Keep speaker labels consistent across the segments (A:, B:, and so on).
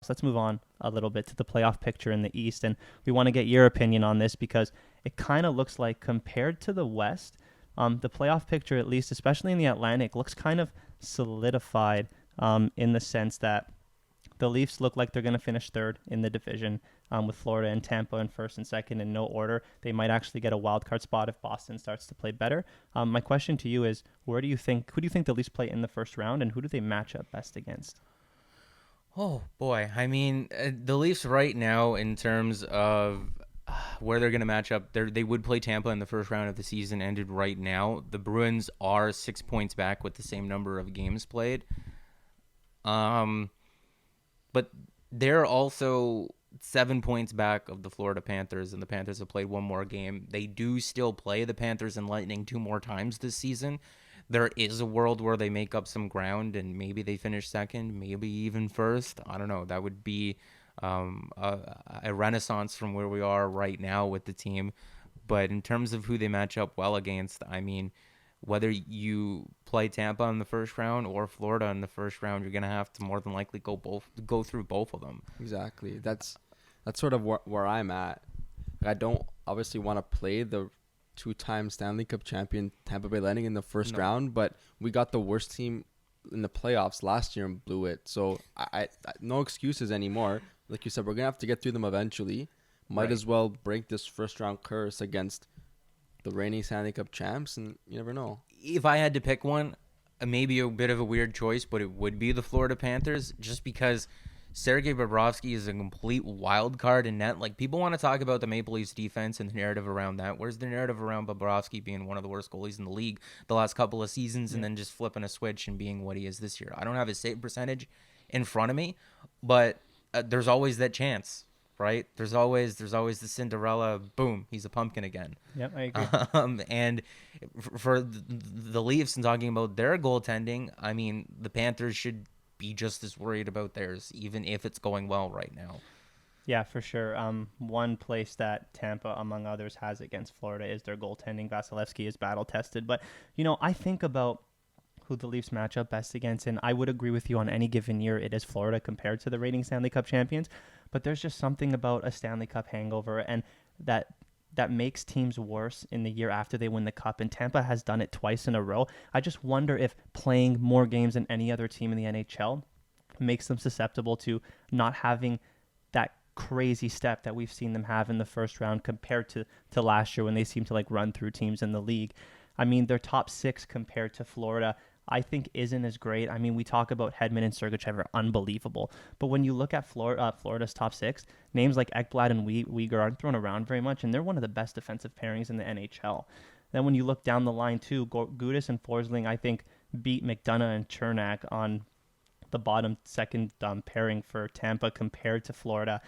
A: playoffs. Let's move on a little bit to the playoff picture in the East, and we want to get your opinion on this because it kind of looks like compared to the West, the playoff picture, at least, especially in the Atlantic, looks kind of solidified in the sense that the Leafs look like they're going to finish third in the division with Florida and Tampa in first and second in no order. They might actually get a wild card spot if Boston starts to play better. My question to you is, who do you think the Leafs play in the first round, and who do they match up best against?
B: Oh, boy. I mean, the Leafs right now, in terms of where they're going to match up, they would play Tampa in the first round if the season ended right now. The Bruins are 6 points back with the same number of games played. But they're also 7 points back of the Florida Panthers, and the Panthers have played one more game. They do still play the Panthers and Lightning 2 more times this season. There is a world where they make up some ground and maybe they finish second, maybe even first. I don't know. That would be a renaissance from where we are right now with the team. But in terms of who they match up well against, I mean, whether you play Tampa in the first round or Florida in the first round, you're gonna have to more than likely go through both of them.
C: Exactly. That's sort of where I'm at. I don't obviously want to play the two-time Stanley Cup champion Tampa Bay Lightning in the first round, but we got the worst team in the playoffs last year and blew it. So I no excuses anymore. Like you said, we're gonna have to get through them eventually. Might as well break this first round curse against the reigning Stanley Cup champs, and you never know.
B: If I had to pick one, maybe a bit of a weird choice, but it would be the Florida Panthers, just because Sergei Bobrovsky is a complete wild card in net. Like, people want to talk about the Maple Leafs defense and the narrative around that. Where's the narrative around Bobrovsky being one of the worst goalies in the league the last couple of seasons, and then just flipping a switch and being what he is this year? I don't have his save percentage in front of me, but there's always that chance, right? There's always the Cinderella, boom, he's a pumpkin again.
A: Yep, I agree.
B: And for the Leafs and talking about their goaltending, I mean, the Panthers should be just as worried about theirs, even if it's going well right now.
A: Yeah, for sure. One place that Tampa, among others, has against Florida is their goaltending. Vasilevsky is battle tested. But, I think about who the Leafs match up best against, and I would agree with you on any given year it is Florida compared to the reigning Stanley Cup champions. But there's just something about a Stanley Cup hangover, and that makes teams worse in the year after they win the cup, and Tampa has done it twice in a row. I just wonder if playing more games than any other team in the NHL makes them susceptible to not having that crazy step that we've seen them have in the first round compared to last year when they seem to run through teams in the league. I mean, their top six compared to Florida, I think, isn't as great. I mean, we talk about Hedman and Sergachev are unbelievable, but when you look at Florida's top six, names like Ekblad and Uyghur aren't thrown around very much, and they're one of the best defensive pairings in the NHL. Then when you look down the line too, Gudas and Forsling, I think, beat McDonough and Chernak on the bottom second pairing for Tampa compared to Florida.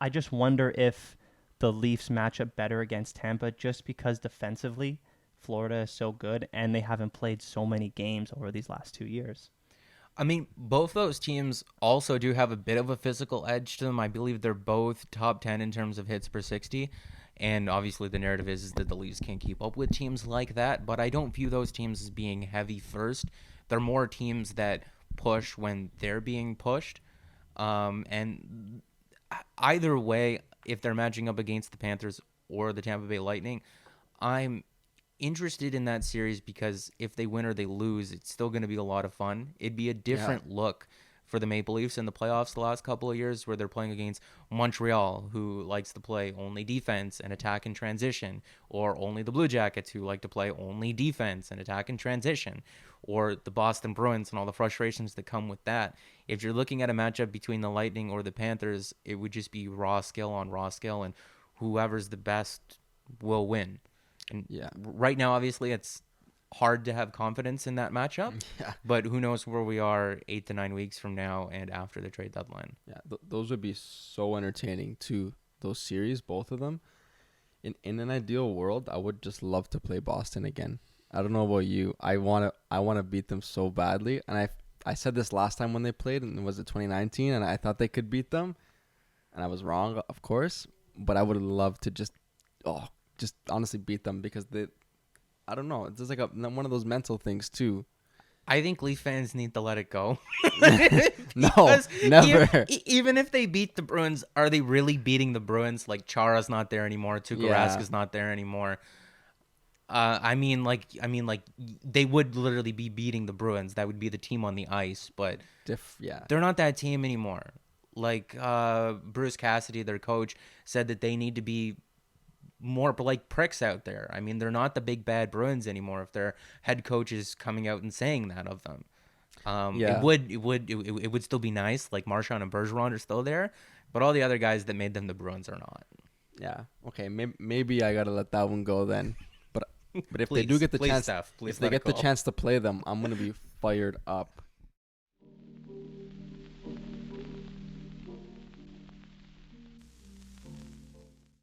A: I just wonder if the Leafs match up better against Tampa just because defensively Florida is so good, and they haven't played so many games over these last 2 years.
B: I mean, both those teams also do have a bit of a physical edge to them. I believe they're both top 10 in terms of hits per 60. And obviously the narrative is that the Leafs can't keep up with teams like that. But I don't view those teams as being heavy first. They're more teams that push when they're being pushed. And either way, if they're matching up against the Panthers or the Tampa Bay Lightning, I'm interested in that series because if they win or they lose, it's still going to be a lot of fun. It'd be a different look for the Maple Leafs in the playoffs the last couple of years, where they're playing against Montreal, who likes to play only defense and attack in transition, or only the Blue Jackets, who like to play only defense and attack in transition, or the Boston Bruins and all the frustrations that come with that. If you're looking at a matchup between the Lightning or the Panthers, it would just be raw skill on raw skill, and whoever's the best will win. And right now, obviously, it's hard to have confidence in that matchup. Yeah. But who knows where we are 8 to 9 weeks from now and after the trade deadline.
C: Yeah, those would be so entertaining too, those series, both of them. In an ideal world, I would just love to play Boston again. I don't know about you. I wanna beat them so badly. And I said this last time when they played, and was it 2019? And I thought they could beat them. And I was wrong, of course. But I would love to just honestly beat them, because I don't know. It's just like one of those mental things too.
B: I think Leaf fans need to let it go.
C: No,
B: Because
C: never.
B: Even if they beat the Bruins, are they really beating the Bruins? Like Chara's not there anymore. Tuukka
C: Yeah.
B: Rask is not there anymore. I mean, like they would literally be beating the Bruins. That would be the team on the ice, but
C: Yeah.
B: they're not that team anymore. Like Bruce Cassidy, their coach, said that they need to be more like pricks out there. I mean, they're not the big bad Bruins anymore. If their head coach is coming out and saying that of them,
C: Yeah.
B: it would still be nice. Like Marchand and Bergeron are still there, but all the other guys that made them the Bruins are not.
C: Yeah. Okay. Maybe I gotta let that one go then. But if they do get the chance,
B: Steph, please
C: if they
B: let it
C: get the
B: go.
C: chance to play them, I'm gonna be fired up.